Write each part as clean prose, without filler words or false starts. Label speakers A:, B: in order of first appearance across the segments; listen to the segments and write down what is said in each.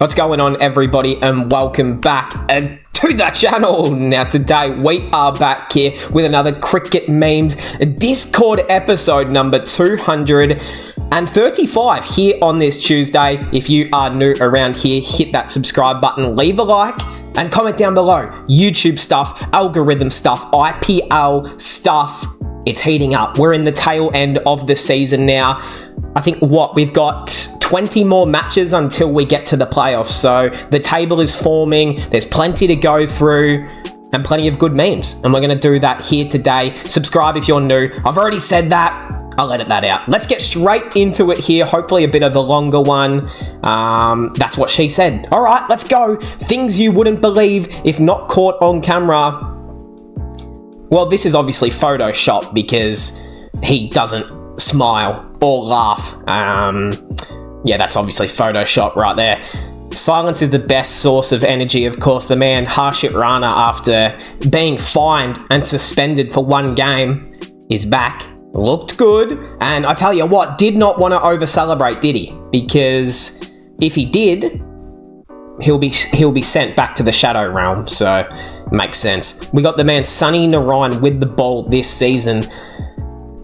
A: What's going on, everybody, and welcome back to the channel. Now today we are back here with another Cricket Memes Discord episode number 235 here on this Tuesday. If you are new around here, hit that subscribe button, leave a like and comment down below. YouTube stuff, algorithm stuff, IPL stuff. It's heating up. We're in the tail end of the season now. I think we've got 20 more matches until we get to the playoffs. So the table is forming. There's plenty to go through and plenty of good memes. And we're going to do that here today. Subscribe if you're new. I've already said that. I'll edit that out. Let's get straight into it here. Hopefully a bit of a longer one. That's what she said. All right, let's go. Things you wouldn't believe if not caught on camera. Well, this is obviously Photoshop because he doesn't smile or laugh. Yeah, that's obviously Photoshop right there. Silence is the best source of energy, of course. The man Harshit Rana, after being fined and suspended for one game, is back. Looked good, and I tell you what, did not want to over-celebrate, did he? Because if he did, he'll be sent back to the Shadow Realm, so makes sense. We got the man Sunny Narayan with the ball this season.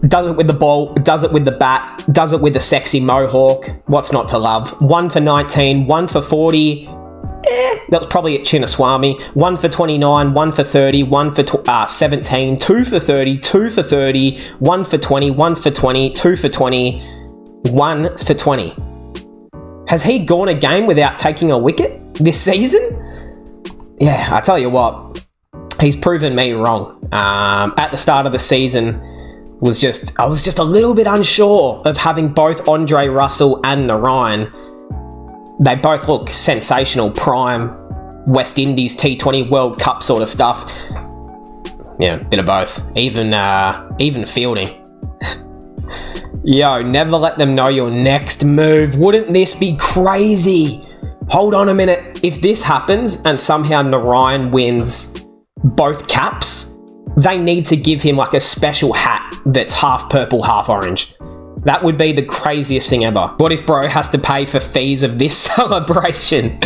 A: Does it with the ball, does it with the bat, does it with the sexy mohawk. What's not to love? 1 for 19, 1 for 40. That was probably at Chinnaswamy. 1 for 29, 1 for 30, 1 for 17, 2 for 30, 2 for 30, 1 for 20, 1 for 20, 2 for 20, 1 for 20. Has he gone a game without taking a wicket this season? Yeah, I tell you what, he's proven me wrong. At the start of the season, I was just a little bit unsure of having both Andre Russell and Narayan. They both look sensational, prime West Indies T20 World Cup sort of stuff. Yeah, bit of both. Even fielding. Yo, never let them know your next move. Wouldn't this be crazy? Hold on a minute. If this happens and somehow Narayan wins both caps, they need to give him like a special hat that's half purple, half orange. That would be the craziest thing ever. What if bro has to pay for fees of this celebration?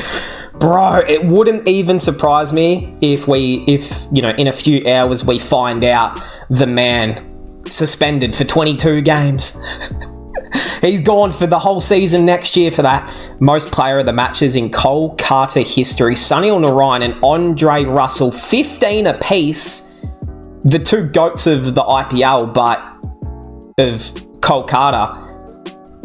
A: Bro, it wouldn't even surprise me if in a few hours we find out the man suspended for 22 games. He's gone for the whole season next year for that. Most player of the matches in Kolkata history. Sunny Narayan and Andre Russell, 15 apiece. The two GOATs of the IPL, but of Kolkata.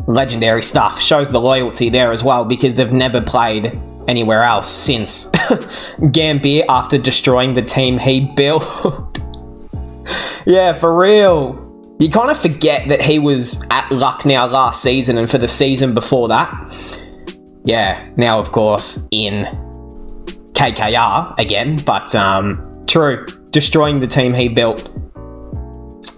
A: Legendary stuff. Shows the loyalty there as well because they've never played anywhere else since. Gambier, after destroying the team he built. Yeah, for real. You kind of forget that he was at Lucknow last season and for the season before that. Yeah, now of course in KKR again, but true. Destroying the team he built.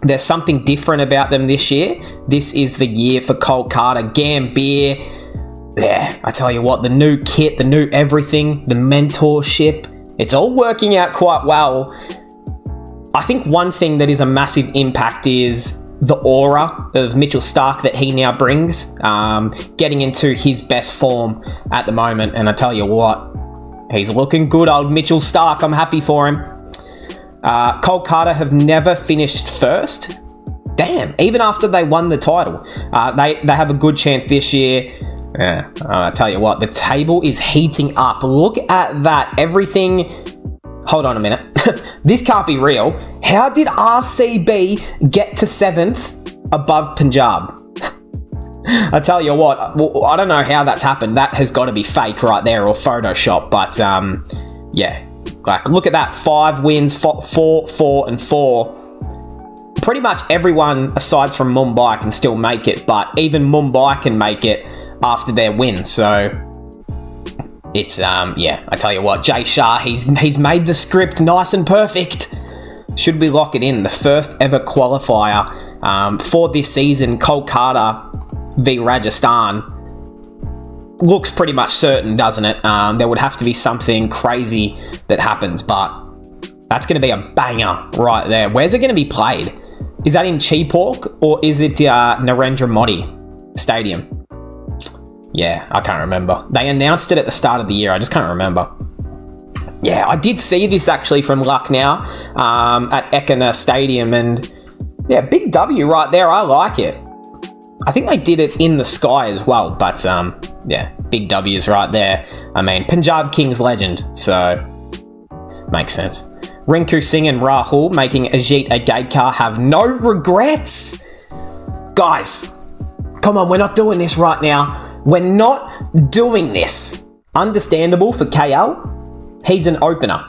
A: There's something different about them this year. This is the year for Kolkata. Gambier. Yeah, I tell you what, the new kit, the new everything, the mentorship, it's all working out quite well. I think one thing that is a massive impact is the aura of Mitchell Starc that he now brings, getting into his best form at the moment. And I tell you what, he's looking good, old Mitchell Starc. I'm happy for him. Kolkata have never finished first. Damn, even after they won the title. They have a good chance this year. Yeah, I tell you what, the table is heating up. Look at that. Everything... Hold on a minute. This can't be real. How did RCB get to 7th above Punjab? I tell you what, I don't know how that's happened. That has got to be fake right there or Photoshop. But, yeah. Like, look at that. 5 wins, 4, 4, and 4. Pretty much everyone, aside from Mumbai, can still make it. But even Mumbai can make it after their win. So... it's, yeah, I tell you what, Jay Shah, he's made the script nice and perfect. Should we lock it in? The first ever qualifier for this season, Kolkata v Rajasthan. Looks pretty much certain, doesn't it? There would have to be something crazy that happens, but that's going to be a banger right there. Where's it going to be played? Is that in Cheapawk or is it Narendra Modi Stadium? Yeah, I can't remember. They announced it at the start of the year. I just can't remember. Yeah, I did see this actually from Lucknow at Ekana Stadium, and yeah, big W right there. I like it. I think they did it in the sky as well, but yeah, big W's right there. I mean, Punjab Kings legend, so makes sense. Rinku Singh and Rahul making Ajit Agadkar have no regrets. Guys, come on, we're not doing this right now. We're not doing this. Understandable for KL. He's an opener.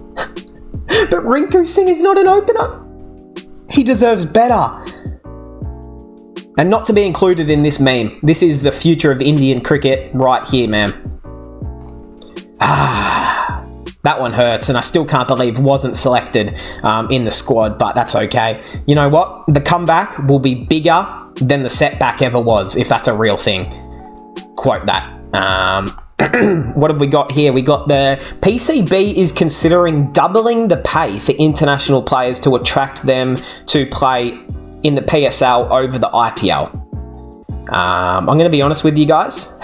A: But Rinku Singh is not an opener. He deserves better. And not to be included in this meme. This is the future of Indian cricket right here, man. That one hurts, and I still can't believe wasn't selected in the squad, but that's okay. You know what? The comeback will be bigger than the setback ever was, if that's a real thing. Quote that. What have we got here? We got the PCB is considering doubling the pay for international players to attract them to play in the PSL over the IPL. I'm going to be honest with you guys.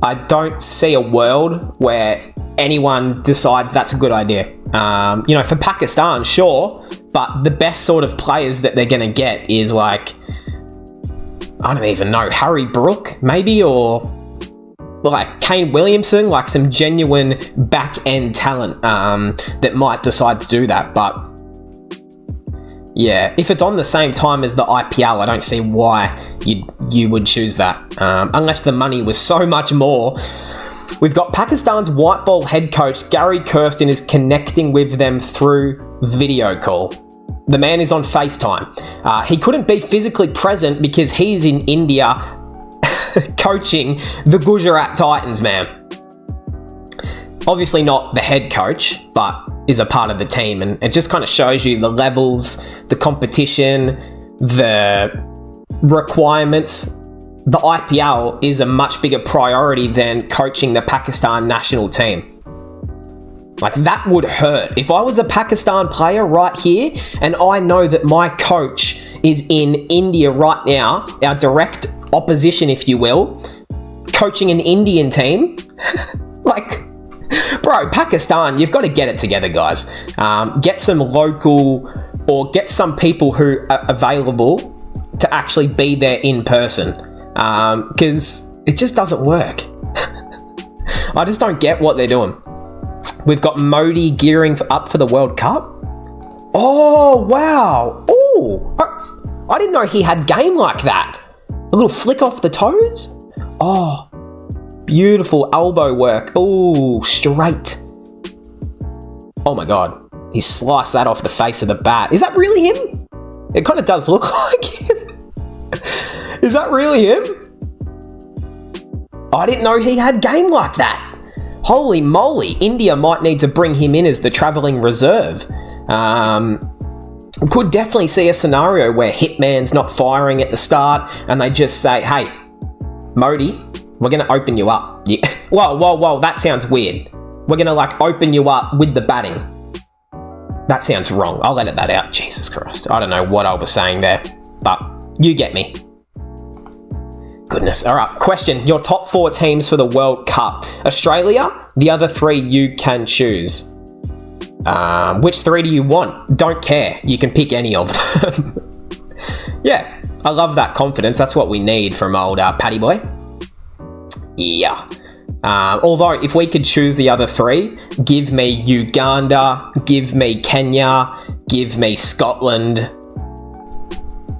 A: I don't see a world where anyone decides that's a good idea. You know, for Pakistan, sure, but the best sort of players that they're going to get is like, I don't even know, Harry Brook maybe, or like Kane Williamson, like some genuine back-end talent that might decide to do that. But yeah, if it's on the same time as the IPL, I don't see why you would choose that, unless the money was so much more. We've got Pakistan's white ball head coach, Gary Kirsten, is connecting with them through video call. The man is on FaceTime. He couldn't be physically present because he's in India coaching the Gujarat Titans, man. Obviously not the head coach, but is a part of the team. And it just kind of shows you the levels, the competition, the requirements. The IPL is a much bigger priority than coaching the Pakistan national team. Like, that would hurt. If I was a Pakistan player right here, and I know that my coach is in India right now, our direct opposition, if you will, coaching an Indian team, like, bro, Pakistan, you've got to get it together, guys. Get some local, or get some people who are available to actually be there in person, because it just doesn't work. I just don't get what they're doing. We've got Modi gearing up for the World Cup. Oh, wow. Oh, I didn't know he had game like that. A little flick off the toes. Oh, beautiful elbow work. Oh, straight. Oh my God. He sliced that off the face of the bat. Is that really him? It kind of does look like him. Is that really him? I didn't know he had game like that. Holy moly, India might need to bring him in as the travelling reserve. Could definitely see a scenario where Hitman's not firing at the start and they just say, hey, Modi, we're going to open you up. Yeah. Whoa, that sounds weird. We're going to like open you up with the batting. That sounds wrong. I'll edit that out. Jesus Christ. I don't know what I was saying there, but you get me. Goodness. All right. Question. Your top 4 teams for the World Cup. Australia. The other 3 you can choose. Which 3 do you want? Don't care. You can pick any of them. Yeah. I love that confidence. That's what we need from old Paddy boy. Yeah. Although, if we could choose the other 3, give me Uganda, give me Kenya, give me Scotland,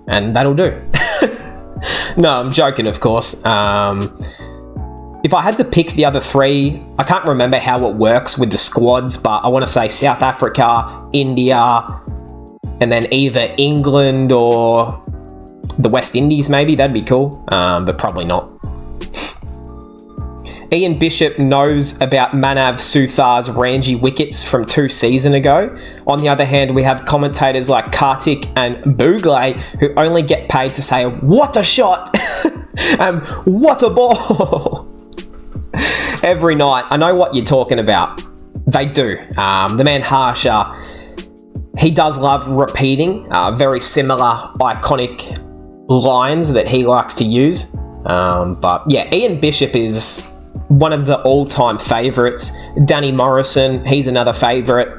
A: and that'll do. No, I'm joking, of course. If I had to pick the other 3, I can't remember how it works with the squads, but I want to say South Africa, India, and then either England or the West Indies, maybe. That'd be cool, but probably not. Ian Bishop knows about Manav Suthar's rangy wickets from 2 seasons ago. On the other hand, we have commentators like Kartik and Boogle who only get paid to say, what a shot and what a ball every night. I know what you're talking about. They do. The man Harsha, he does love repeating very similar iconic lines that he likes to use. But yeah, Ian Bishop is one of the all-time favourites. Danny Morrison, he's another favourite.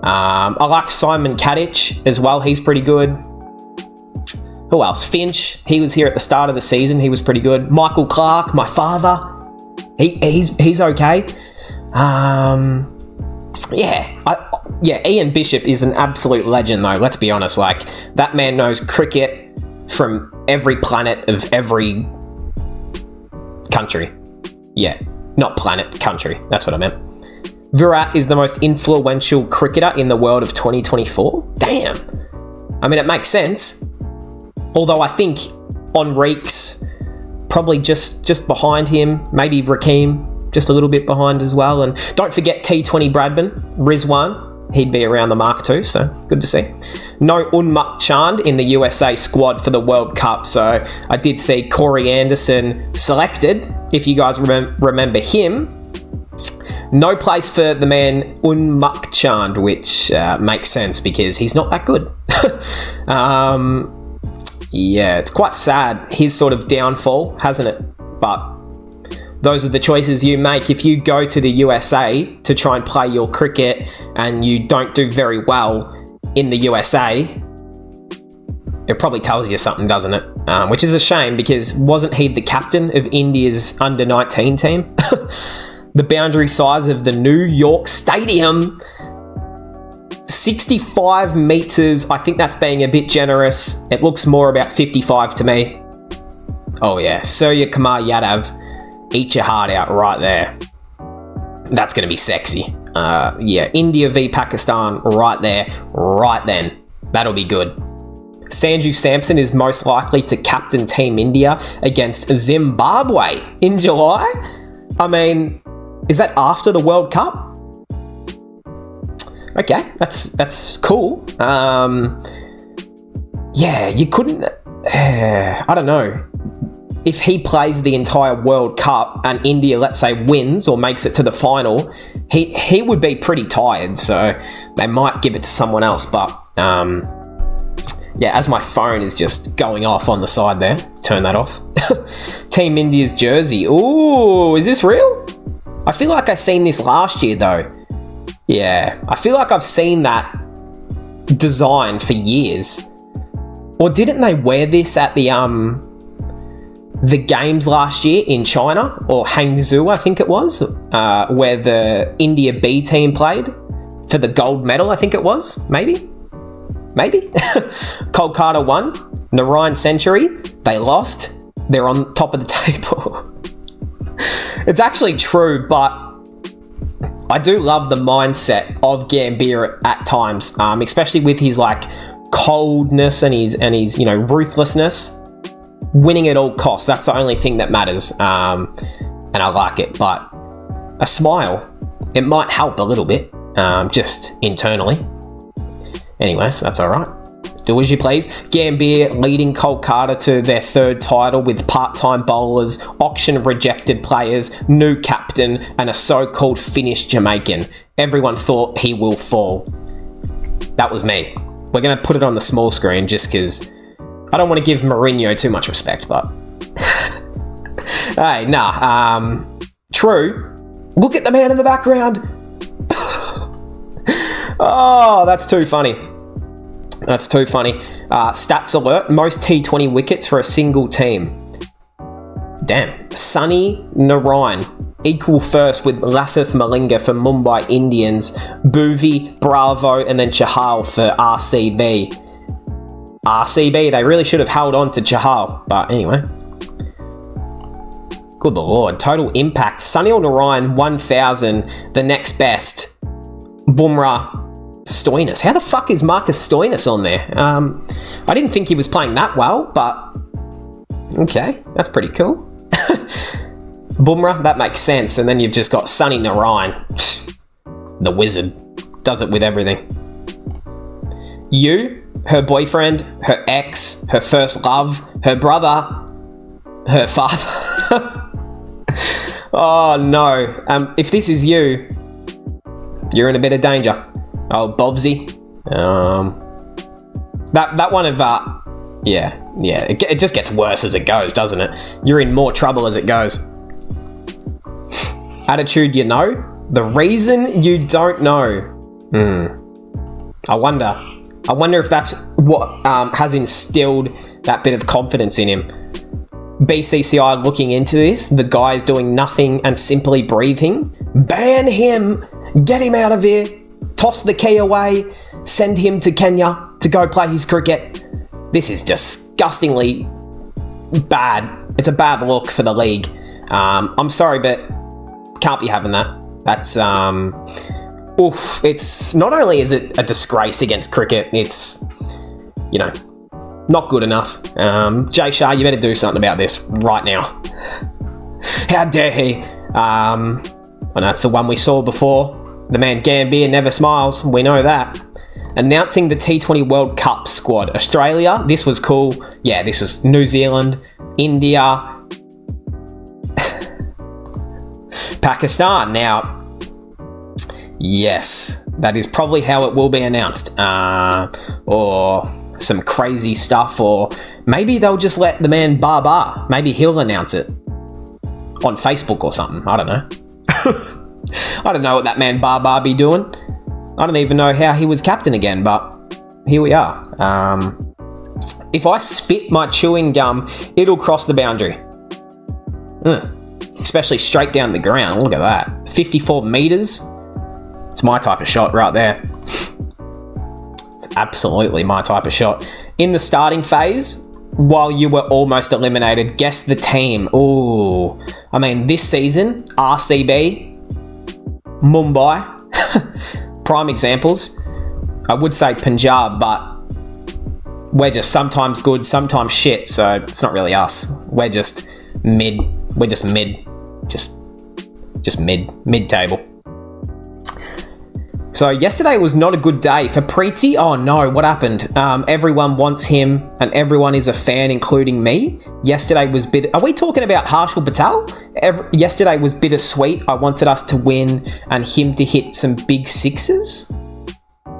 A: I like Simon Kadich as well. He's pretty good. Who else? Finch. He was here at the start of the season. He was pretty good. Michael Clarke, my father. He's okay. Ian Bishop is an absolute legend, though. Let's be honest. Like, that man knows cricket from every planet of every country. Yeah, not planet, country. That's what I meant. Virat is the most influential cricketer in the world of 2024. Damn. I mean, it makes sense. Although I think Enrique's probably just behind him. Maybe Rakeem just a little bit behind as well. And don't forget T20 Bradman, Rizwan. He'd be around the mark too, so good to see. No Unmukt Chand in the USA squad for the World Cup. So I did see Corey Anderson selected, if you guys remember him. No place for the man Unmukt Chand, which makes sense because he's not that good. Yeah, it's quite sad, his sort of downfall, hasn't it? But those are the choices you make. If you go to the USA to try and play your cricket and you don't do very well in the USA, it probably tells you something, doesn't it? Which is a shame, because wasn't he the captain of India's under-19 team? The boundary size of the New York Stadium, 65 metres. I think that's being a bit generous. It looks more about 55 to me. Oh yeah, Surya Kumar Yadav, eat your heart out right there. That's going to be sexy. Yeah, India v Pakistan right there, right then. That'll be good. Sanju Samson is most likely to captain Team India against Zimbabwe in July. I mean, is that after the World Cup? Okay, that's cool. Yeah, you couldn't... I don't know. If he plays the entire World Cup and India, let's say, wins or makes it to the final, he would be pretty tired, so they might give it to someone else. But, yeah, as my phone is just going off on the side there, turn that off. Team India's jersey. Ooh, is this real? I feel like I seen this last year, though. Yeah, I feel like I've seen that design for years. Or didn't they wear this at the games last year in China, or Hangzhou, I think it was, where the India B team played for the gold medal, I think it was, maybe. Kolkata won, Narayan century, they lost, they're on top of the table. It's actually true, but I do love the mindset of Gambhir at times, especially with his like coldness and his ruthlessness. Winning at all costs, that's the only thing that matters, and I like it. But a smile, it might help a little bit, just internally. Anyways, that's all right. Do as you please. Gambhir leading Kolkata to their third title with part-time bowlers, auction-rejected players, new captain, and a so-called Finnish Jamaican. Everyone thought he will fall. That was me. We're going to put it on the small screen just because I don't want to give Mourinho too much respect, but... Hey, nah. True. Look at the man in the background. Oh, that's too funny. That's too funny. Stats alert. Most T20 wickets for a single team. Damn. Sunny Narayan. Equal first with Lasith Malinga for Mumbai Indians. Bhuvi, Bravo, and then Chahal for RCB. RCB, they really should have held on to Chahal. But anyway. Good lord. Total impact. Sunil Narayan, 1,000. The next best. Bumrah. Stoinis. How the fuck is Marcus Stoinis on there? I didn't think he was playing that well, but okay, that's pretty cool. Bumrah, that makes sense. And then you've just got Sunny Narayan, the wizard, does it with everything. You, her boyfriend, her ex, her first love, her brother, her father. Oh no! If this is you, you're in a bit of danger. Oh, Bobsy. That one of Yeah. It just gets worse as it goes, doesn't it? You're in more trouble as it goes. Attitude, you know. The reason you don't know. I wonder if that's what has instilled that bit of confidence in him. BCCI looking into this. The guy's doing nothing and simply breathing. Ban him. Get him out of here. Toss the key away. Send him to Kenya to go play his cricket. This is disgustingly bad. It's a bad look for the league. I'm sorry, but can't be having that. That's it's not only is it a disgrace against cricket, it's, you know, not good enough. Jay Shah, you better do something about this right now. How dare he? And that's the one we saw before. The man Gambier never smiles. We know that. Announcing the T20 World Cup squad. Australia, this was cool. Yeah, this was New Zealand, India, Pakistan. Now, yes, that is probably how it will be announced. Or some crazy stuff, or maybe they'll just let the man Baba, maybe he'll announce it on Facebook or something. I don't know. I don't know what that man Baba be doing. I don't even know how he was captain again, but here we are. If I spit my chewing gum, it'll cross the boundary. Especially straight down the ground. Look at that. 54 metres. It's my type of shot right there. It's absolutely my type of shot. In the starting phase, while you were almost eliminated, guess the team. Ooh. I mean, this season, RCB, Mumbai, prime examples. I would say Punjab, but we're just sometimes good, sometimes shit, so it's not really us. We're just mid. We're just mid. Just mid-table. So yesterday was not a good day for Preeti. Oh no, what happened? Everyone wants him and everyone is a fan, including me. Yesterday was are we talking about Harshal Patel? Yesterday was bittersweet. I wanted us to win and him to hit some big sixes.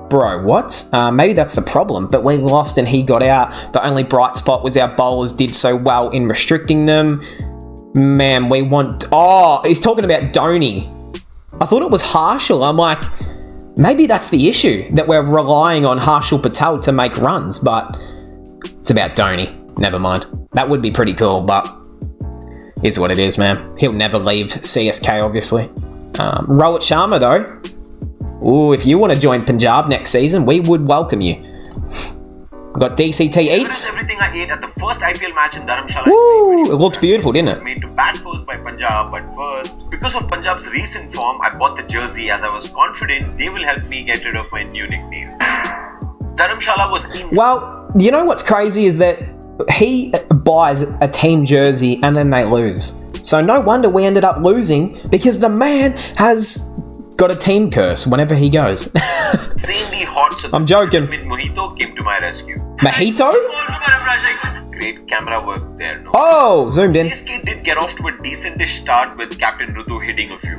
A: Bro, what? Maybe that's the problem, but we lost and he got out. The only bright spot was our bowlers did so well in restricting them. Man, we want... Oh, he's talking about Dhoni. I thought it was Harshal. I'm like... Maybe that's the issue, that we're relying on Harshal Patel to make runs, but it's about Dhoni. Never mind. That would be pretty cool, but is what it is, man. He'll never leave CSK, obviously. Rohit Sharma, though. Ooh, if you want to join Punjab next season, we would welcome you. We've got DCT Eats.
B: Everything I ate at the first IPL match in Dharamshala.
A: Woo! It looked beautiful, didn't it?
B: Made to bat first by Punjab, but first, because of Punjab's recent form, I bought the jersey as I was confident they will help me get rid of my new nickname. Dharamshala was
A: Well, you know what's crazy is that he buys a team jersey and then they lose. So no wonder we ended up losing, because the man has got a team curse whenever he goes.
B: insanely hot, so
A: I'm joking.
B: Mojito came to my rescue.
A: Mojito?
B: Great camera work there, no?
A: Oh, zoomed in.
B: CSK did get off to a decentish start with Captain Rutu hitting a few.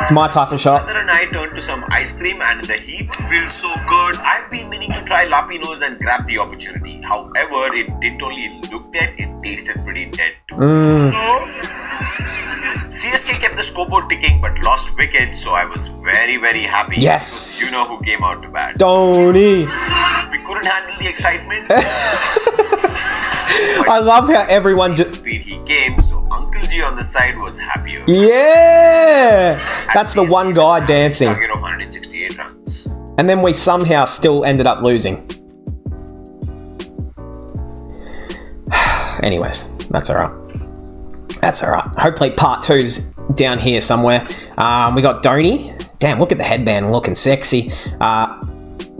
A: It's my type of shot.
B: Mother and I turned to some ice cream, and in the heat, feels so good. I've been meaning to try Lapinos and grab the opportunity. However, it didn't only look dead, it tasted pretty dead too. CSK kept the scoreboard ticking but lost wickets, so I was very, very happy.
A: Yes.
B: You know who came out to bat.
A: Dhoni.
B: We couldn't handle the excitement.
A: I love how everyone just...
B: speed he came, so Uncle G on the side was happier.
A: Yeah! That's the one guy dancing.
B: Target of 168 runs.
A: And then we somehow still ended up losing. Anyways, that's alright. That's alright. Hopefully part 2's down here somewhere. We got Dhoni. Damn, look at the headband looking sexy.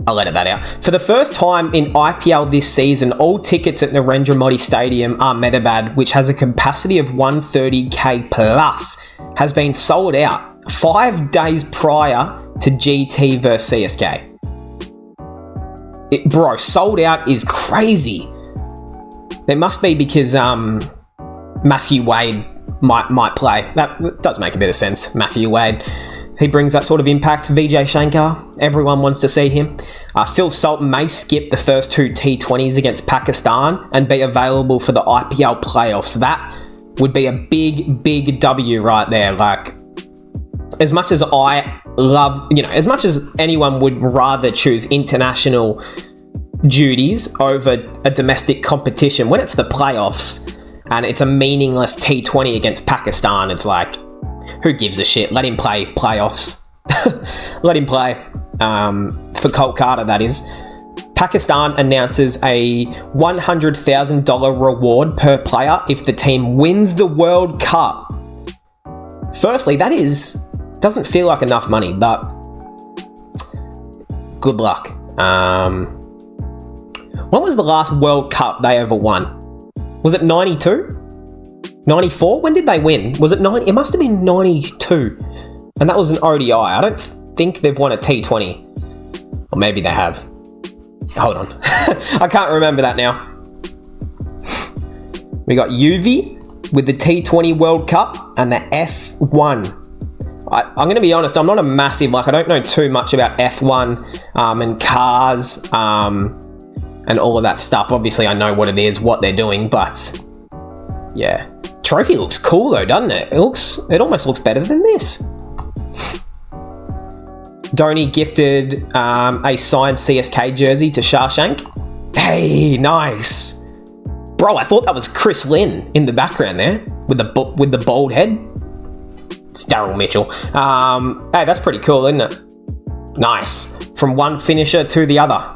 A: I'll edit that out. For the first time in IPL this season, all tickets at Narendra Modi Stadium, Ahmedabad, which has a capacity of 130k plus, has been sold out 5 days prior to GT versus CSK. Bro, sold out is crazy. It must be because Matthew Wade might play. That does make a bit of sense. Matthew Wade He brings that sort of impact. Vijay Shankar, everyone wants to see him. Phil Sultan may skip the first 2 T20s against Pakistan and be available for the IPL playoffs. That would be a big, big W right there. Like, as much as I love, as much as anyone would rather choose international duties over a domestic competition, when it's the playoffs and it's a meaningless T20 against Pakistan, it's like, who gives a shit? Let him play playoffs. Let him play. For Kolkata, that is. Pakistan announces a $100,000 reward per player if the team wins the World Cup. Firstly, that doesn't feel like enough money, but good luck. When was the last World Cup they ever won? Was it 92? 94? When did they win? Was it 90? It must have been 92. And that was an ODI. I don't think they've won a T20. Or maybe they have. Hold on. I can't remember that now. We got UV with the T20 World Cup and the F1. I'm going to be honest, I'm not a massive, I don't know too much about F1 and cars and all of that stuff. Obviously, I know what it is, what they're doing, but yeah. Trophy looks cool though, doesn't it? It almost looks better than this. Dhoni gifted a signed CSK jersey to Shawshank. Hey, nice. Bro, I thought that was Chris Lynn in the background there with the bald head. It's Daryl Mitchell. Hey, that's pretty cool, isn't it? Nice. From one finisher to the other.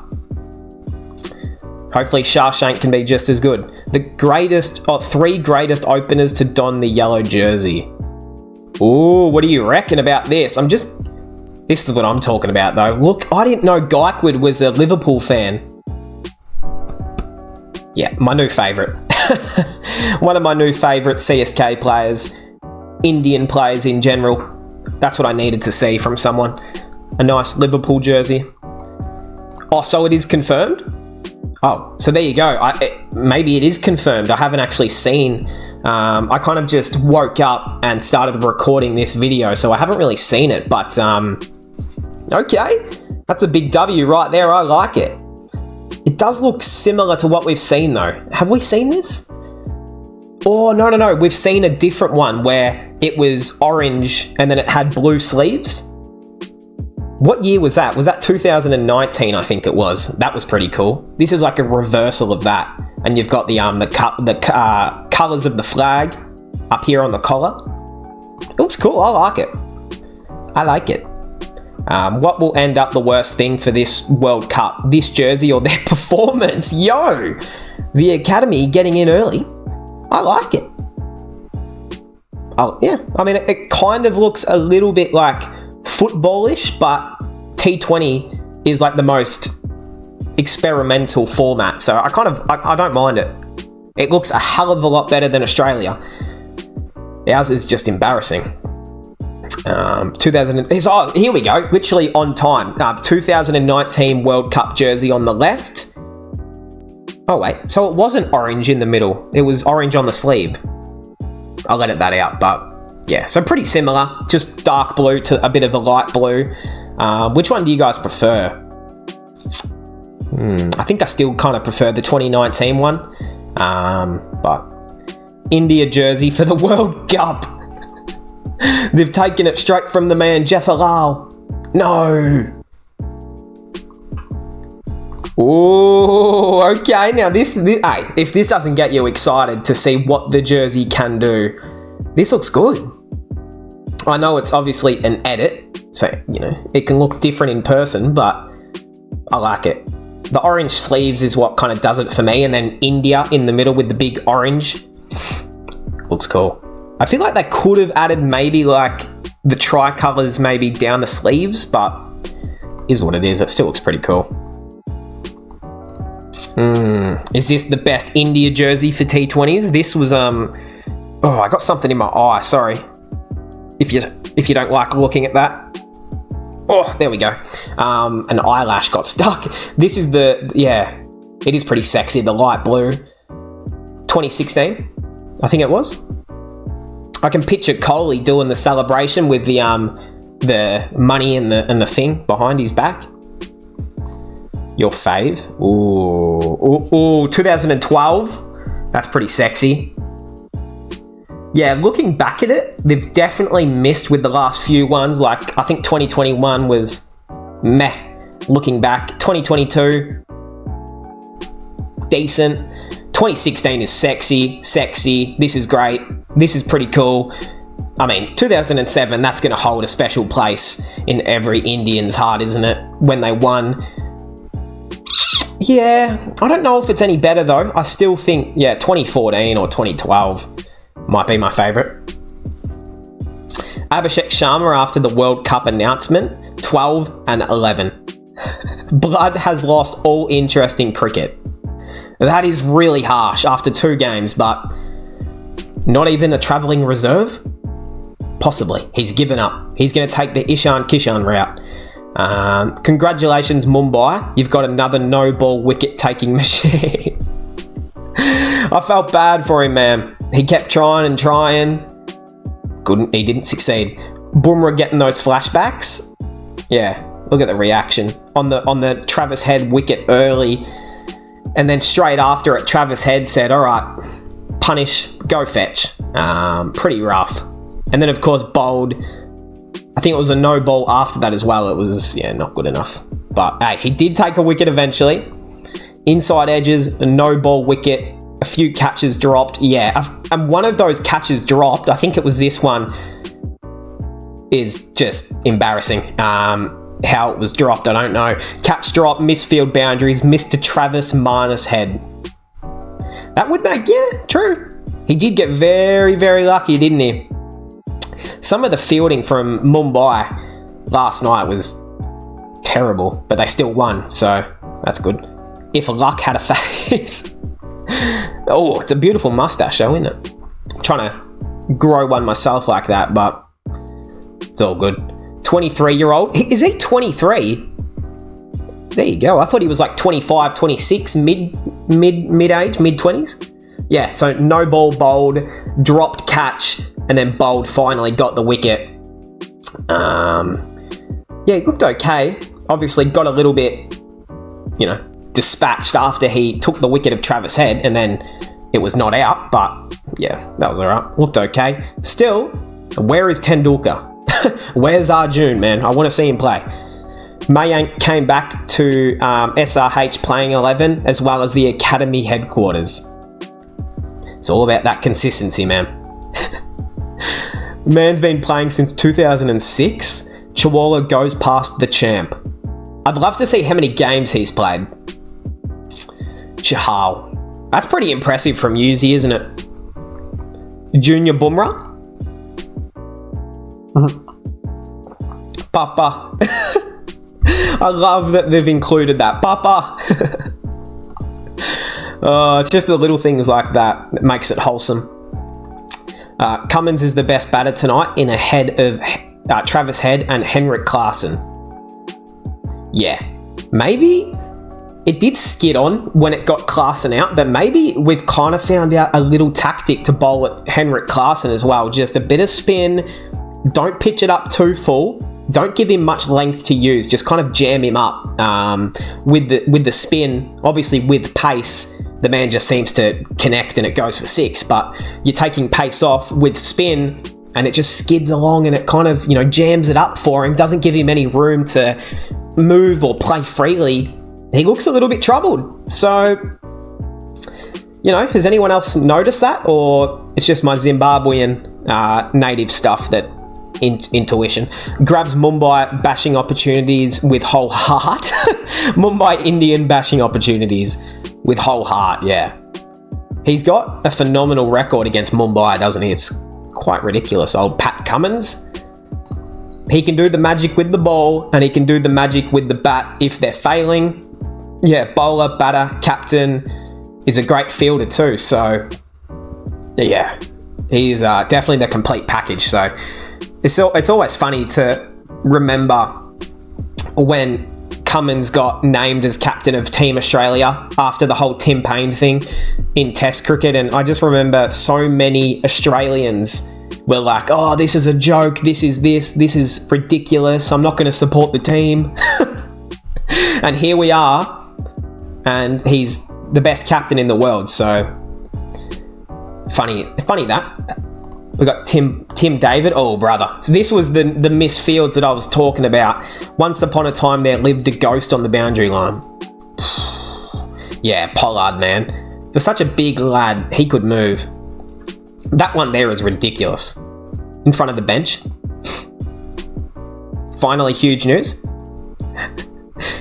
A: Hopefully Shawshank can be just as good. The 3 greatest openers to don the yellow jersey. Ooh, what do you reckon about this? This is what I'm talking about though. Look, I didn't know Gaikwood was a Liverpool fan. Yeah, my new favourite. One of my new favourite CSK players. Indian players in general. That's what I needed to see from someone. A nice Liverpool jersey. Oh, so it is confirmed? Oh, so there you go. Maybe it is confirmed. I haven't actually seen. I kind of just woke up and started recording this video, so I haven't really seen it. But okay, that's a big W right there. I like it. It does look similar to what we've seen, though. Have we seen this? Oh, no. We've seen a different one where it was orange and then it had blue sleeves. What year was that? Was that 2019? I think it was. That was pretty cool. This is like a reversal of that, and you've got the colours of the flag up here on the collar. It looks cool. I like it. What will end up the worst thing for this World Cup? This jersey or their performance? Yo, the academy getting in early. I like it. Oh yeah. I mean, it kind of looks a little bit like footballish, but T20 is like the most experimental format, so I don't mind it. It looks a hell of a lot better than Australia. Ours is just embarrassing. 2000. Here we go. Literally on time. 2019 World Cup jersey on the left. Oh wait, so it wasn't orange in the middle. It was orange on the sleeve. I'll edit that out, but. Yeah, so pretty similar, just dark blue to a bit of a light blue. Which one do you guys prefer? I think I still kind of prefer the 2019 one. But India jersey for the World Cup. They've taken it straight from the man, Jeff Alal. No. Ooh, okay. Now this hey, if this doesn't get you excited to see what the jersey can do, this looks good. I know it's obviously an edit, so, it can look different in person, but I like it. The orange sleeves is what kind of does it for me, and then India in the middle with the big orange. Looks cool. I feel like they could have added maybe like the tricolours maybe down the sleeves, but is what it is. It still looks pretty cool. Is this the best India jersey for T20s? This was, oh, I got something in my eye, sorry. If you don't like looking at that. Oh, there we go. An eyelash got stuck. This is it is pretty sexy, the light blue. 2016, I think it was. I can picture Kohli doing the celebration with the the money and the thing behind his back. Your fave? Ooh, 2012. That's pretty sexy. Yeah, looking back at it, they've definitely missed with the last few ones. Like, I think 2021 was meh. Looking back, 2022, decent. 2016 is sexy. This is great. This is pretty cool. I mean, 2007, that's going to hold a special place in every Indian's heart, isn't it? When they won. Yeah, I don't know if it's any better though. I still think, 2014 or 2012 might be my favourite. Abhishek Sharma after the World Cup announcement, 12 and 11. Blood has lost all interest in cricket. That is really harsh after 2 games, but not even a travelling reserve? Possibly. He's given up. He's going to take the Ishan Kishan route. Congratulations, Mumbai. You've got another no-ball wicket-taking machine. I felt bad for him, man. He kept trying and trying. He didn't succeed. Bumrah getting those flashbacks. Yeah, look at the reaction. On the Travis Head wicket early. And then straight after it, Travis Head said, all right, punish, go fetch. Pretty rough. And then, of course, bowled. I think it was a no ball after that as well. It was, not good enough. But, hey, he did take a wicket eventually. Inside edges, a no ball wicket, a few catches dropped. Yeah, and one of those catches dropped, I think it was this one, is just embarrassing. How it was dropped, I don't know. Catch drop, missed field boundaries, missed to Travis minus Head. That would make, true. He did get very, very lucky, didn't he? Some of the fielding from Mumbai last night was terrible, but they still won, so that's good. If luck had a face. Oh, it's a beautiful mustache, though, isn't it? I'm trying to grow one myself like that, but it's all good. 23-year-old. Is he 23? There you go. I thought he was like 25, 26, mid-age, mid-20s. Yeah, so no ball bowled, dropped catch, and then bowled finally got the wicket. He looked okay. Obviously got a little bit, dispatched after he took the wicket of Travis Head, and then it was not out, but yeah, that was alright. Looked okay. Still, where is Tendulkar? Where's Arjun, man? I want to see him play. Mayank came back to SRH playing 11, as well as the academy headquarters. It's all about that consistency, man. Man's been playing since 2006. Chihuahua goes past the champ. I'd love to see how many games he's played. Chahal. That's pretty impressive from Yuzi, isn't it? Junior Bumrah? Papa. I love that they've included that. Papa. It's just the little things like that makes it wholesome. Cummins is the best batter tonight in ahead of Travis Head and Henrik Klaasen. Yeah, maybe it did skid on when it got Klaasen out, but maybe we've kind of found out a little tactic to bowl at Henrik Klaasen as well. Just a bit of spin. Don't pitch it up too full. Don't give him much length to use. Just kind of jam him up with the spin. Obviously, with pace, the man just seems to connect and it goes for 6. But you're taking pace off with spin, and it just skids along and it kind of jams it up for him. Doesn't give him any room to move or play freely. He looks a little bit troubled. So, has anyone else noticed that, or it's just my Zimbabwean native stuff that? Intuition grabs Mumbai bashing opportunities with whole heart. Mumbai Indian bashing opportunities with whole heart. Yeah, he's got a phenomenal record against Mumbai, doesn't he? It's quite ridiculous. Old Pat Cummins. He can do the magic with the ball, and he can do the magic with the bat if they're failing. Yeah, bowler, batter, captain is a great fielder too. So yeah, he's definitely the complete package. So. It's always funny to remember when Cummins got named as captain of Team Australia after the whole Tim Payne thing in Test cricket, and I just remember so many Australians we're like, oh, this is a joke, this is ridiculous, I'm not going to support the team. And here we are, and he's the best captain in the world, so funny that. We got Tim David. Oh, brother. So this was the misfields that I was talking about. Once upon a time, there lived a ghost on the boundary line. Yeah, Pollard, man. For such a big lad, he could move. That one there is ridiculous. In front of the bench. Finally, huge news.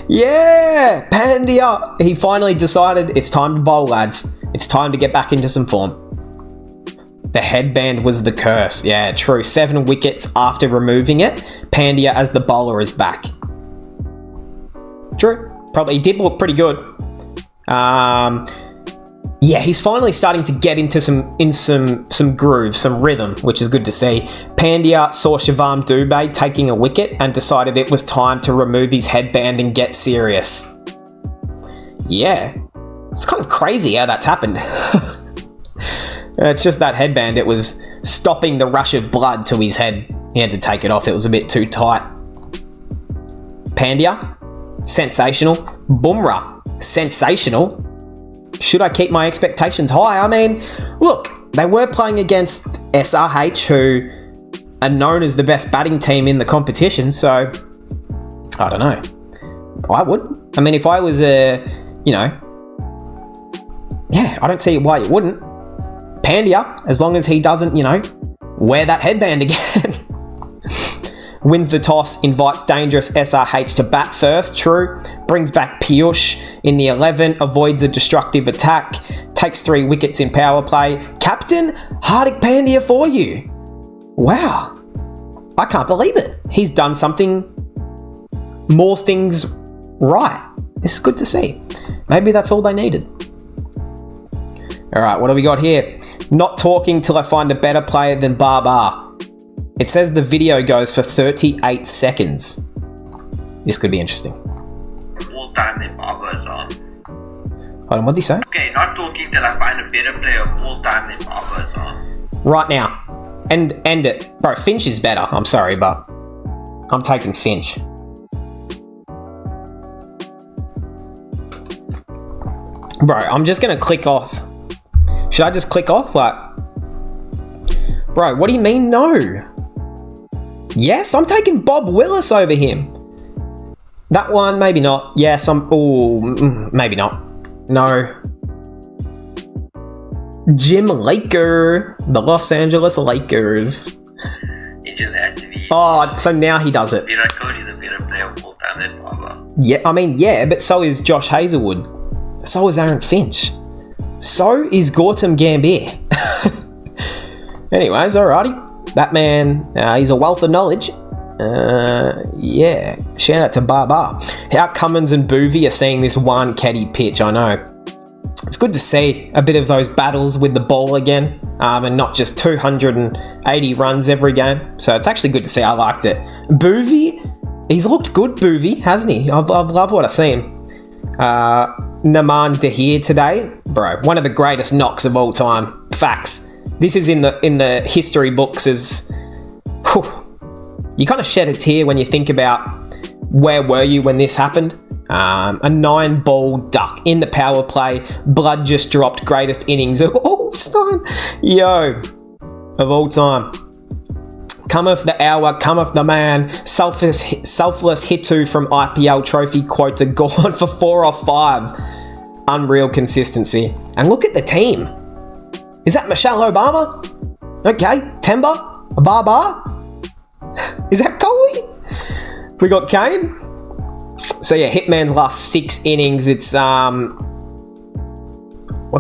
A: Yeah, Pandya. He finally decided it's time to bowl, lads. It's time to get back into some form. The headband was the curse. Yeah, true. 7 wickets after removing it. Pandya as the bowler is back. True. Probably he did look pretty good. Yeah, he's finally starting to get into some groove, some rhythm, which is good to see. Pandya saw Shivam Dubey taking a wicket and decided it was time to remove his headband and get serious. Yeah, it's kind of crazy how that's happened. It's just that headband, it was stopping the rush of blood to his head. He had to take it off, it was a bit too tight. Pandya, sensational. Bumrah, sensational. Should I keep my expectations high? I mean, look, they were playing against SRH, who are known as the best batting team in the competition, so I don't know. I would. I mean, if I was I don't see why you wouldn't. Pandya, as long as he doesn't, wear that headband again. Wins the toss, invites dangerous SRH to bat first, true. Brings back Piyush in the 11, avoids a destructive attack, takes 3 wickets in power play. Captain Hardik Pandya for you. Wow. I can't believe it. He's done more things right. It's good to see. Maybe that's all they needed. All right, what do we got here? Not talking till I find a better player than Babar. It says the video goes for 38 seconds. This could be interesting.
C: All time than Babar's on.
A: Hold on, what did he say?
C: Okay, not talking till I find a better player of all time than Babar's on.
A: Right now. End it. Bro, Finch is better. I'm sorry, but I'm taking Finch. Bro, I'm just going to click off. Should I just click off? Bro, what do you mean no? Yes, I'm taking Bob Willis over him. That one, maybe not. Yes, maybe not. No. Jim Laker. The Los Angeles Lakers.
C: It just had to be.
A: Oh, so now he does it.
C: Virat Kohli's a better player of all time than Babar.
A: Yeah, I mean, yeah, but so is Josh Hazlewood. So is Aaron Finch. So is Gautam Gambhir. Anyways, alrighty. That man, he's a wealth of knowledge. Yeah. Shout out to Babar. How Cummins and Boovy are seeing this one caddy pitch, I know. It's good to see a bit of those battles with the ball again, and not just 280 runs every game. So it's actually good to see. I liked it. Boovy, he's looked good, Boovy, hasn't he? I've loved what I've seen. Naman Dahir today, bro, one of the greatest knocks of all time. Facts. This is in the history books as you kind of shed a tear when you think about where were you when this happened. A 9-ball duck in the power play. Blood just dropped. Greatest innings of all time. Of all time. Cometh the hour, cometh the man. Selfless Hitu from IPL trophy quota gone for 4 off 5. Unreal consistency. And look at the team. Is that Michelle Obama? Okay. Temba? Babar? Is that Kohli? We got Kane. So yeah, Hitman's last 6 innings. It's what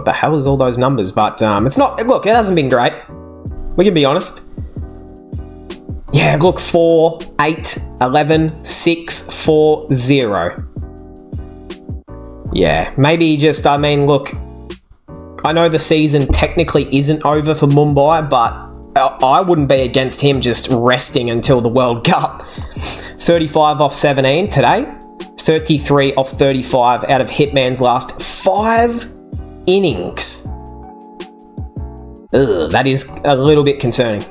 A: the hell is all those numbers? But it's not. Look, it hasn't been great. We can be honest. Yeah, look, 4, 8, 11, 6, 4, 0. Yeah, maybe just, look, I know the season technically isn't over for Mumbai, but I wouldn't be against him just resting until the World Cup. 35 off 17 today, 33 off 35 out of Hitman's last 5 innings. Ugh, that is a little bit concerning.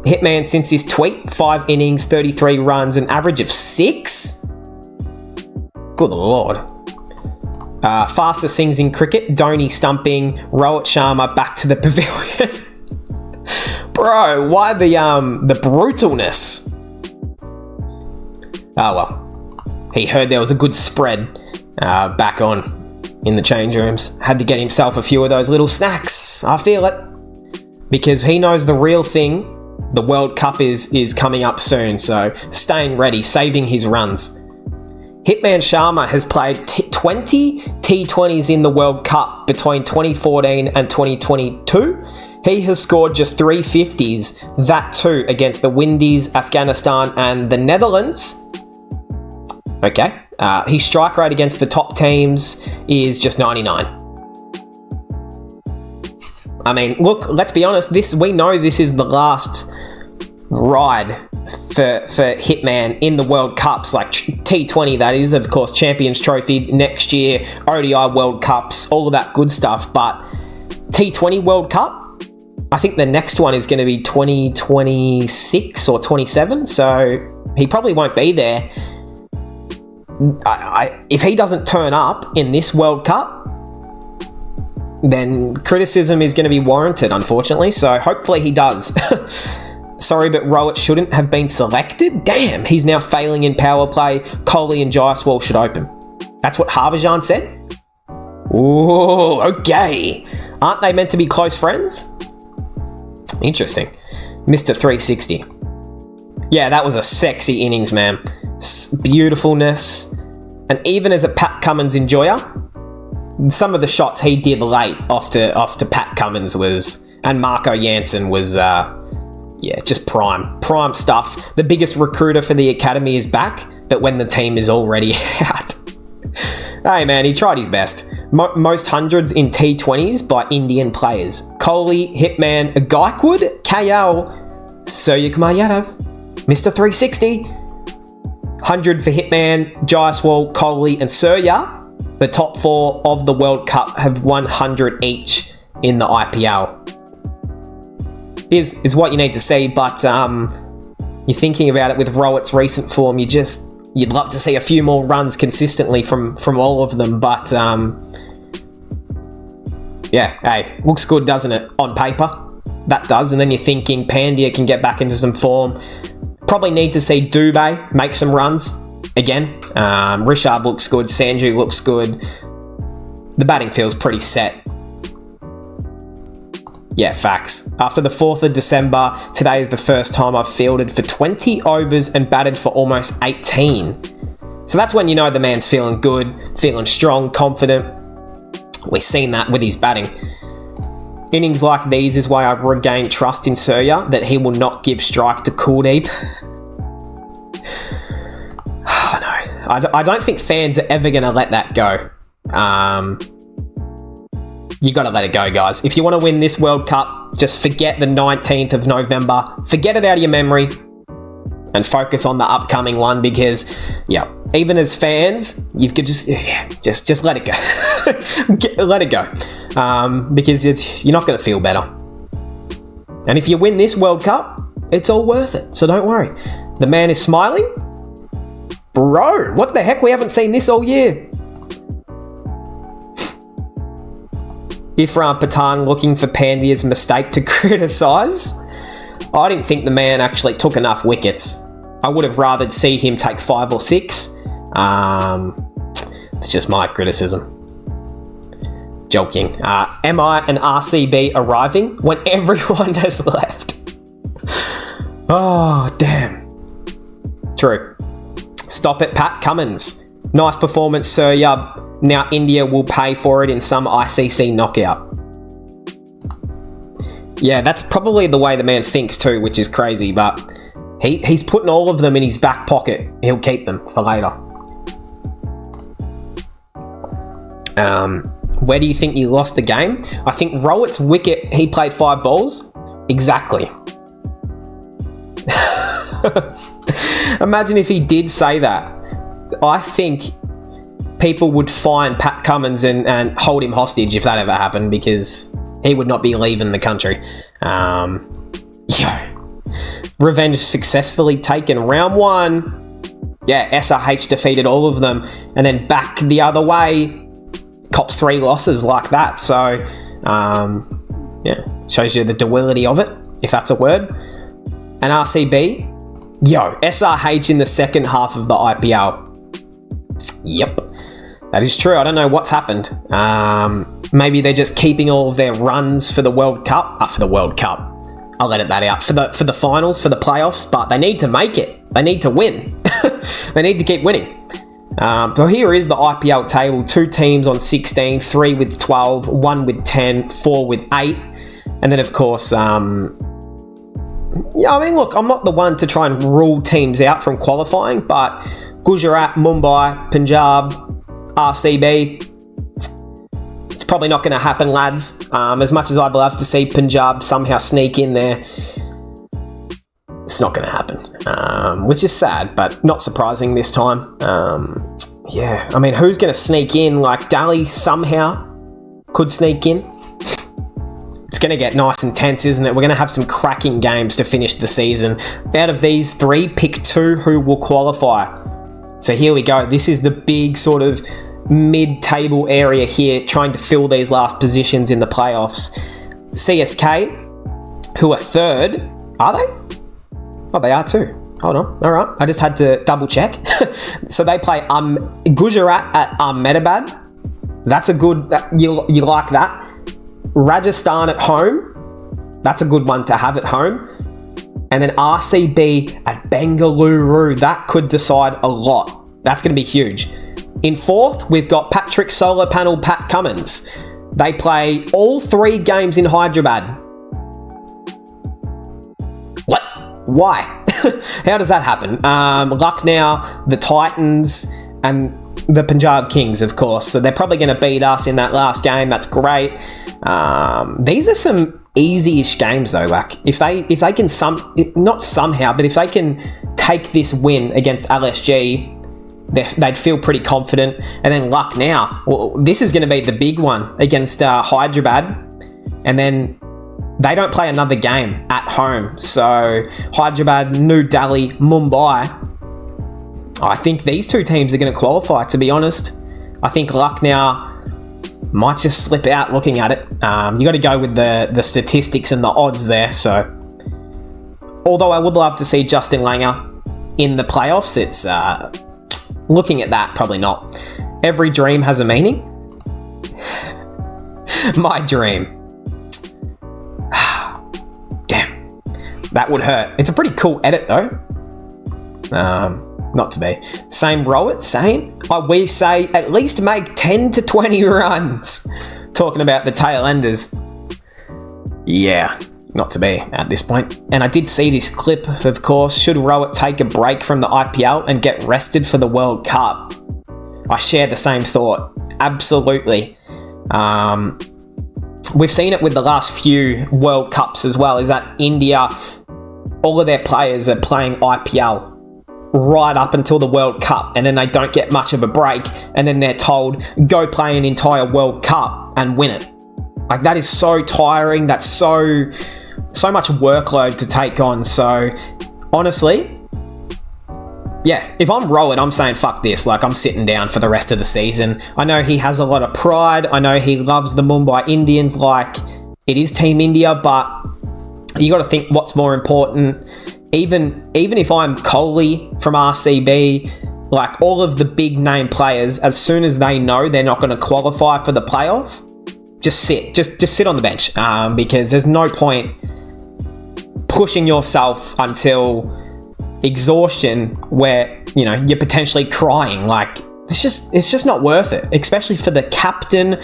A: Hitman, since his tweet, 5 innings, 33 runs, an average of 6? Good lord. Fastest things in cricket, Dhoni stumping, Rohit Sharma back to the pavilion. Bro, why the brutalness? Oh well. He heard there was a good spread back on in the change rooms. Had to get himself a few of those little snacks. I feel it. Because he knows the real thing. The World Cup is coming up soon, so staying ready, saving his runs. Hitman Sharma has played 20 T20s in the World Cup between 2014 and 2022. He has scored just 3 50s, that too against the Windies, Afghanistan and the Netherlands. Okay. His strike rate against the top teams is just 99. I mean, look, let's be honest, we know this is the last ride for Hitman in the World Cups, like T20 that is, of course, Champions Trophy next year, ODI World Cups, all of that good stuff, but T20 World Cup, I think the next one is going to be 2026 or 27, so he probably won't be there. If he doesn't turn up in this World Cup, then criticism is going to be warranted, unfortunately, so hopefully he does. Sorry, but Rohit shouldn't have been selected? Damn, he's now failing in power play. Kohli and Jaiswal should open. That's what Harbhajan said? Ooh, okay. Aren't they meant to be close friends? Interesting. Mr. 360. Yeah, that was a sexy innings, man. Beautifulness. And even as a Pat Cummins enjoyer, some of the shots he did late off to Pat Cummins and Marco Jansen was, just prime stuff. The biggest recruiter for the academy is back, but when the team is already out. Hey man, he tried his best. Most hundreds in T20s by Indian players. Kohli, Hitman, Gaikwad, KL, Suryakumar Yadav, Mr. 360. 100 for Hitman, Jaiswal, Kohli and Surya. The top 4 of the World Cup have 100 each in the IPL. Is what you need to see, but you're thinking about it with Rohit's recent form, you'd love to see a few more runs consistently from all of them, but hey, looks good, doesn't it? On paper, that does, and then you're thinking Pandya can get back into some form. Probably need to see Dubé make some runs again. Rishabh looks good, Sanju looks good. The batting feels pretty set. Yeah, facts. After the 4th of December, today is the first time I've fielded for 20 overs and batted for almost 18. So that's when you know the man's feeling good, feeling strong, confident. We've seen that with his batting. Innings like these is why I regain trust in Surya that he will not give strike to Kuldeep. Oh, no. I don't think fans are ever going to let that go. You got to let it go, guys. If you want to win this World Cup, just forget the 19th of November. Forget it out of your memory and focus on the upcoming one because, even as fans, you could just let it go. Let it go. Because you're not going to feel better. And if you win this World Cup, it's all worth it. So don't worry. The man is smiling. Bro, what the heck? We haven't seen this all year. Ifran Pathan looking for Pandya's mistake to criticise. I didn't think the man actually took enough wickets. I would have rather see him take 5 or 6. It's just my criticism. Joking. Am I an RCB arriving when everyone has left? Oh, damn. True. Stop it, Pat Cummins. Nice performance, Sir Yub. Now India will pay for it in some ICC knockout. Yeah, that's probably the way the man thinks too, which is crazy, but he's putting all of them in his back pocket. He'll keep them for later. Where do you think you lost the game? I think Rohit's wicket, he played 5 balls. Exactly. Imagine if he did say that. I think people would find Pat Cummins and hold him hostage if that ever happened because he would not be leaving the country. Revenge successfully taken. Round 1, yeah, SRH defeated all of them. And then back the other way, cops 3 losses like that. So, yeah, shows you the duality of it, if that's a word. And RCB, yo, SRH in the second half of the IPL. Yep, that is true. I don't know what's happened. Maybe they're just keeping all of their runs for the World Cup. For the World Cup. I'll let that out. For the finals, for the playoffs, but they need to make it. They need to win. They need to keep winning. So here is the IPL table. 2 teams on 16, 3 with 12, 1 with 10, 4 with 8. And then, of course, yeah, I mean, look, I'm not the one to try and rule teams out from qualifying, but Gujarat, Mumbai, Punjab, RCB, it's probably not going to happen, lads. As much as I'd love to see Punjab somehow sneak in there, it's not going to happen, which is sad, but not surprising this time. Yeah, I mean, who's going to sneak in? Like, Delhi somehow could sneak in. It's going to get nice and tense, isn't it? We're going to have some cracking games to finish the season. Out of these 3, pick 2 who will qualify. So here we go. This is the big sort of mid-table area here, trying to fill these last positions in the playoffs. CSK, who are 3rd. Are they? Oh, they are too. Hold on. All right. I just had to double check. So they play Gujarat at Ahmedabad. That's a good... You like that. Rajasthan at home. That's a good one to have at home. And then RCB at Bengaluru. That could decide a lot. That's going to be huge. In 4th, we've got Patrick Solar Panel Pat Cummins. They play all 3 games in Hyderabad. What? Why? How does that happen? Lucknow, the Titans, and the Punjab Kings, of course. So they're probably going to beat us in that last game. That's great. These are some easy-ish games though. Like if they can not somehow, but if they can take this win against LSG, they'd feel pretty confident. And then Lucknow, well, this is going to be the big one against Hyderabad, and then they don't play another game at home. So Hyderabad, New Delhi, Mumbai. I think these 2 teams are going to qualify, to be honest. I think Lucknow might just slip out looking at it. You got to go with the statistics and the odds there. So, although I would love to see Justin Langer in the playoffs, it's looking at that, probably not. Every dream has a meaning. My dream. Damn, that would hurt. It's a pretty cool edit though. Not to be. Same Rowett saying, we say at least make 10 to 20 runs. Talking about the tail enders. Yeah, not to be at this point. And I did see this clip, of course. Should Rowett take a break from the IPL and get rested for the World Cup? I share the same thought. Absolutely. We've seen it with the last few World Cups as well, is that India, all of their players are playing IPL right up until the World Cup, and then they don't get much of a break, and then they're told, go play an entire World Cup and win it. Like, that is so tiring. That's so much workload to take on. So, honestly, yeah, if I'm Rowett, I'm saying fuck this. Like, I'm sitting down for the rest of the season. I know he has a lot of pride. I know he loves the Mumbai Indians. Like, it is Team India, but you got to think what's more important. Even if I'm Kohli from RCB, like all of the big name players, as soon as they know they're not going to qualify for the playoff, just sit on the bench, because there's no point pushing yourself until exhaustion where you're potentially crying. Like, it's just not worth it, especially for the captain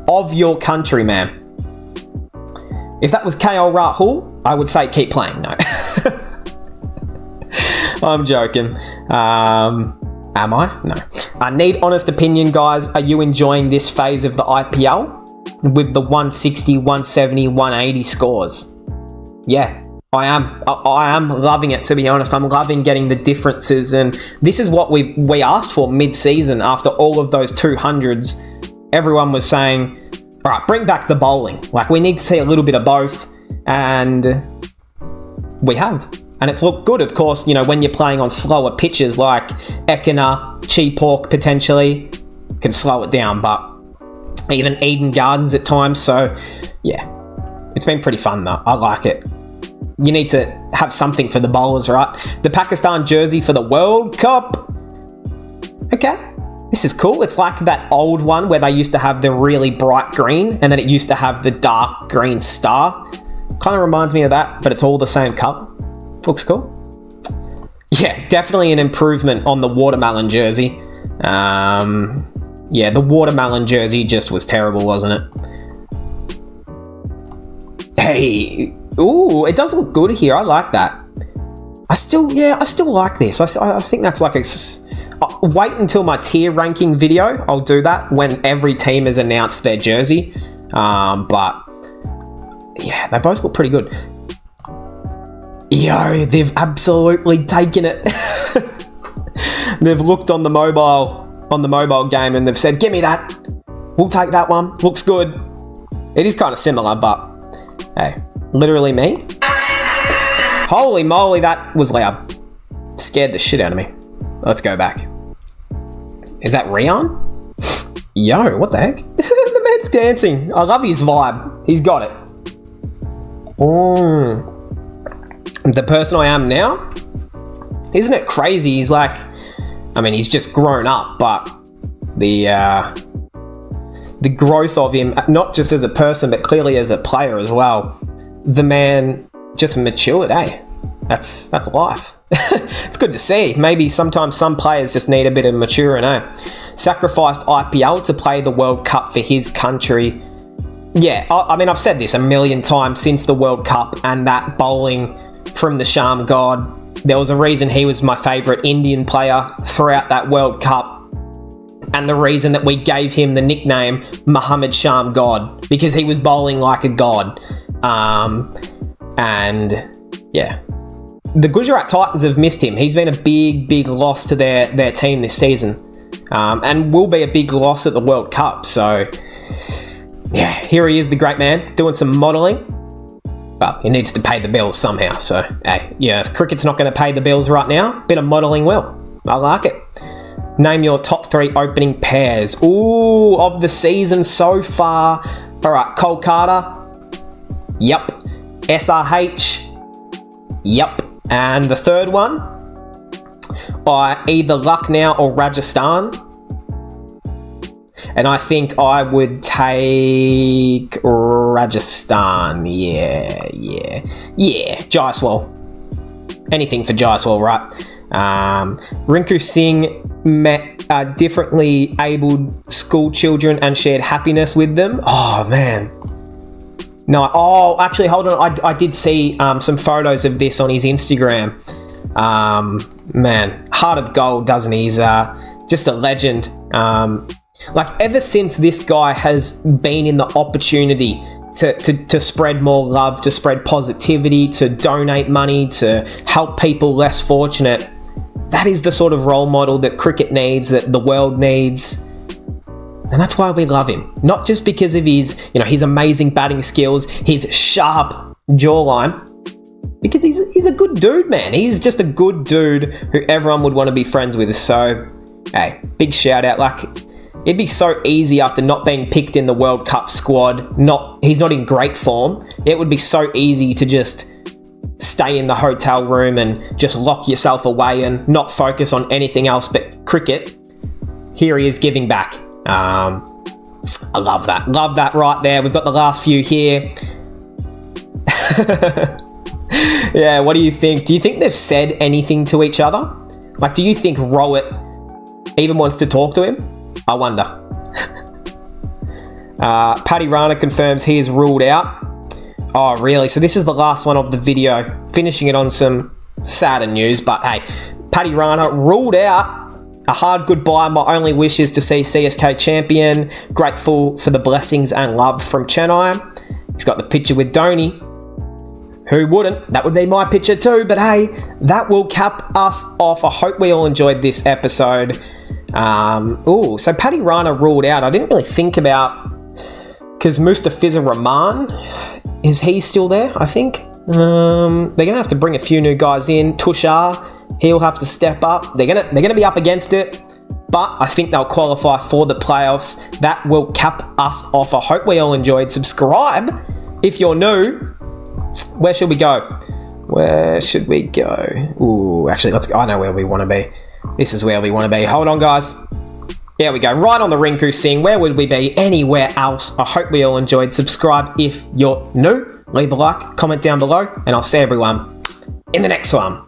A: of your country, man. If that was KL Rahul, I would say keep playing. No. I'm joking. Am I? No. I need honest opinion, guys. Are you enjoying this phase of the IPL with the 160, 170, 180 scores? Yeah, I am. I am loving it, to be honest. I'm loving getting the differences, and this is what we asked for mid-season after all of those 200s. Everyone was saying, all right, bring back the bowling. Like, we need to see a little bit of both, and we have. And it's looked good, of course, when you're playing on slower pitches like Ekiner, Cheapawk potentially, can slow it down, but even Eden Gardens at times. So, yeah, it's been pretty fun though. I like it. You need to have something for the bowlers, right? The Pakistan jersey for the World Cup. Okay, this is cool. It's like that old one where they used to have the really bright green and then it used to have the dark green star. Kind of reminds me of that, but it's all the same colour. Looks cool. Yeah, definitely an improvement on the watermelon jersey. Yeah, the watermelon jersey just was terrible, wasn't it? Hey, ooh, it does look good here. I like that. I still like this. I think that's like wait until my tier ranking video. I'll do that when every team has announced their jersey. But yeah, they both look pretty good. Yo, they've absolutely taken it. They've looked on the mobile game and they've said, give me that. We'll take that one. Looks good. It is kind of similar, but hey, literally me. Holy moly, that was loud. Scared the shit out of me. Let's go back. Is that Rian? Yo, what the heck? The man's dancing. I love his vibe. He's got it. Oh. The person I am now? Isn't it crazy? He's like, he's just grown up, but the growth of him, not just as a person, but clearly as a player as well. The man just matured, eh? That's life. It's good to see. Maybe sometimes some players just need a bit of maturing, eh? Sacrificed IPL to play the World Cup for his country. Yeah, I've said this a million times since the World Cup and that bowling from the Sham God. There was a reason he was my favourite Indian player throughout that World Cup. And the reason that we gave him the nickname Muhammad Sham God, because he was bowling like a god. And yeah, the Gujarat Titans have missed him. He's been a big loss to their team this season, and will be a big loss at the World Cup. So yeah, here he is, the great man, doing some modelling. Well, he needs to pay the bills somehow. So hey, yeah, if cricket's not going to pay the bills right now, a bit of modelling will. I like it. Name your top 3 opening pairs. Ooh, of the season so far. All right, Kolkata. Yep. SRH. Yep. And the third one, either Lucknow or Rajasthan. And I think I would take Rajasthan. Yeah. Jaiswal. Anything for Jaiswal, right? Rinku Singh met differently abled school children and shared happiness with them. Oh, man. No, actually, hold on. I did see some photos of this on his Instagram. Man, heart of gold, doesn't he? He's just a legend. Ever since this guy has been in the opportunity to spread more love, to spread positivity, to donate money, to help people less fortunate, that is the sort of role model that cricket needs, that the world needs. And that's why we love him. Not just because of his amazing batting skills, his sharp jawline, because he's a good dude, man. He's just a good dude who everyone would want to be friends with. So, hey, big shout out. It'd be so easy after not being picked in the World Cup squad. He's not in great form. It would be so easy to just stay in the hotel room and just lock yourself away and not focus on anything else but cricket. Here he is giving back. I love that. Love that right there. We've got the last few here. Yeah, what do you think? Do you think they've said anything to each other? Do you think Rowett even wants to talk to him? I wonder. Paddy Rana confirms he is ruled out. Oh, really? So this is the last one of the video. Finishing it on some sadder news, but hey, Paddy Rana ruled out. A hard goodbye. My only wish is to see CSK champion. Grateful for the blessings and love from Chennai. He's got the picture with Dhoni. Who wouldn't? That would be my picture too. But hey, that will cap us off. I hope we all enjoyed this episode. So Paddy Rana ruled out. I didn't really think about, because Mustafiza Rahman, is he still there? I think They're gonna have to bring a few new guys in. Tushar, he'll have to step up. They're gonna be up against it, but I think they'll qualify for the playoffs. That will cap us off. I hope we all enjoyed. Subscribe if you're new. Where should we go? Where should we go? Ooh, actually, let's go. I know where we want to be. This is where we want to be. Hold on, guys. There we go. Right on the Rinku Sing. Where would we be anywhere else? I hope we all enjoyed. Subscribe if you're new. Leave a like, comment down below, and I'll see everyone in the next one.